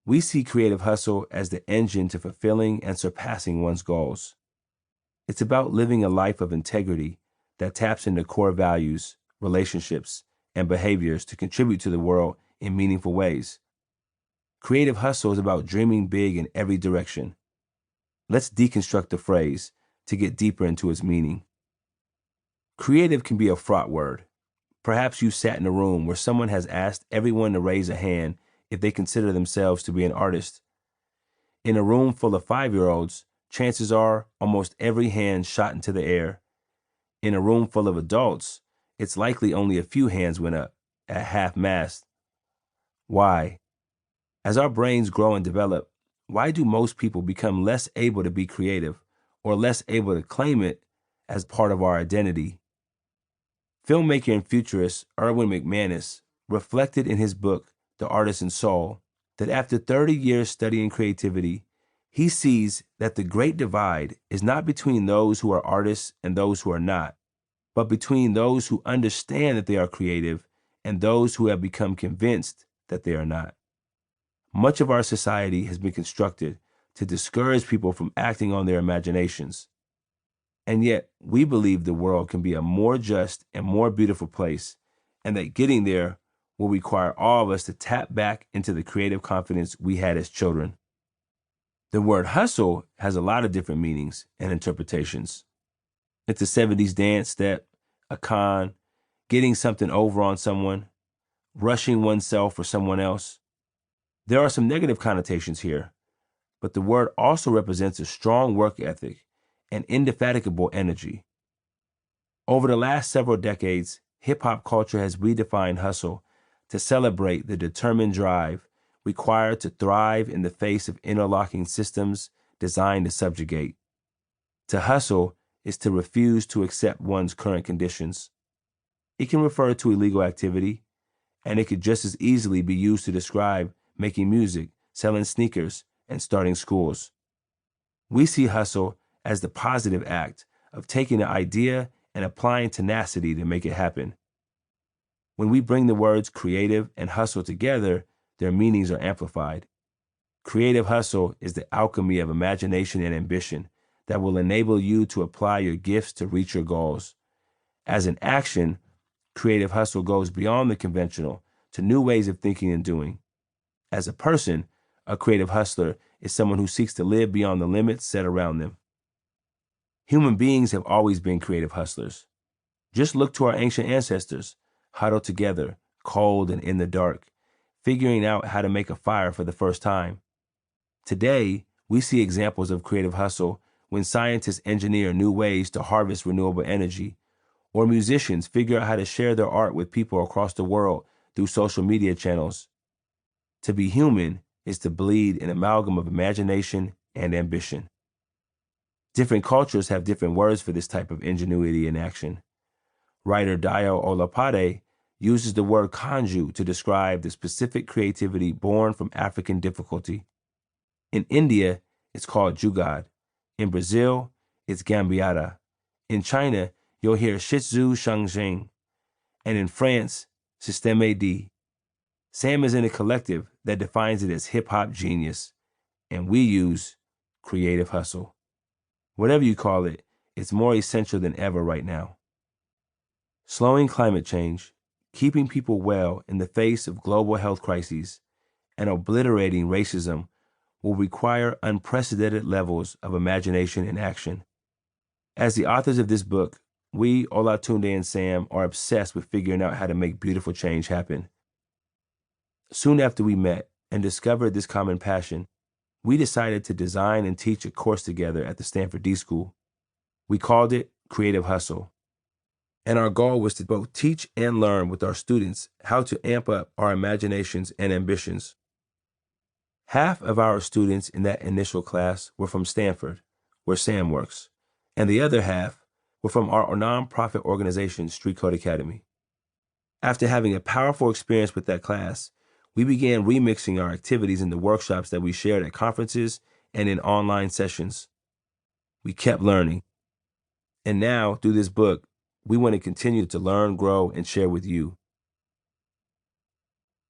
We see creative hustle as the engine to fulfilling and surpassing one's goals. It's about living a life of integrity that taps into core values, relationships, and behaviors to contribute to the world in meaningful ways. Creative hustle is about dreaming big in every direction. Let's deconstruct the phrase to get deeper into its meaning. Creative can be a fraught word. Perhaps you sat in a room where someone has asked everyone to raise a hand if they consider themselves to be an artist. In a room full of 5-year-olds, chances are almost every hand shot into the air. In a room full of adults, it's likely only a few hands went up, at half-mast. Why? As our brains grow and develop, why do most people become less able to be creative or less able to claim it as part of our identity? Filmmaker and futurist Erwin McManus reflected in his book, The Artisan's Soul, that after 30 years studying creativity, he sees that the great divide is not between those who are artists and those who are not, but between those who understand that they are creative and those who have become convinced that they are not. Much of our society has been constructed to discourage people from acting on their imaginations. And yet, we believe the world can be a more just and more beautiful place, and that getting there will require all of us to tap back into the creative confidence we had as children. The word hustle has a lot of different meanings and interpretations. It's a 70s dance step, a con, getting something over on someone, rushing oneself or someone else. There are some negative connotations here, but the word also represents a strong work ethic and indefatigable energy. Over the last several decades, hip-hop culture has redefined hustle to celebrate the determined drive required to thrive in the face of interlocking systems designed to subjugate. To hustle is to refuse to accept one's current conditions. It can refer to illegal activity, and it could just as easily be used to describe making music, selling sneakers, and starting schools. We see hustle as the positive act of taking an idea and applying tenacity to make it happen. When we bring the words creative and hustle together, their meanings are amplified. Creative hustle is the alchemy of imagination and ambition that will enable you to apply your gifts to reach your goals. As an action, creative hustle goes beyond the conventional to new ways of thinking and doing. As a person, a creative hustler is someone who seeks to live beyond the limits set around them. Human beings have always been creative hustlers. Just look to our ancient ancestors, huddled together, cold and in the dark, figuring out how to make a fire for the first time. Today, we see examples of creative hustle when scientists engineer new ways to harvest renewable energy, or musicians figure out how to share their art with people across the world through social media channels. To be human is to bleed an amalgam of imagination and ambition. Different cultures have different words for this type of ingenuity in action. Writer Dio Olapade uses the word kanju to describe the specific creativity born from African difficulty. In India, it's called jugad. In Brazil, it's gambiarra. In China, you'll hear shizu shangzheng. And in France, système D. Sam is in a collective that defines it as hip-hop genius, and we use creative hustle. Whatever you call it, it's more essential than ever right now. Slowing climate change, keeping people well in the face of global health crises, and obliterating racism will require unprecedented levels of imagination and action. As the authors of this book, we, Olatunde and Sam, are obsessed with figuring out how to make beautiful change happen. Soon after we met and discovered this common passion, we decided to design and teach a course together at the Stanford D.school. We called it Creative Hustle. And our goal was to both teach and learn with our students how to amp up our imaginations and ambitions. Half of our students in that initial class were from Stanford, where Sam works, and the other half were from our nonprofit organization, Street Code Academy. After having a powerful experience with that class, we began remixing our activities into workshops that we shared at conferences and in online sessions. We kept learning. And now, through this book, we want to continue to learn, grow, and share with you.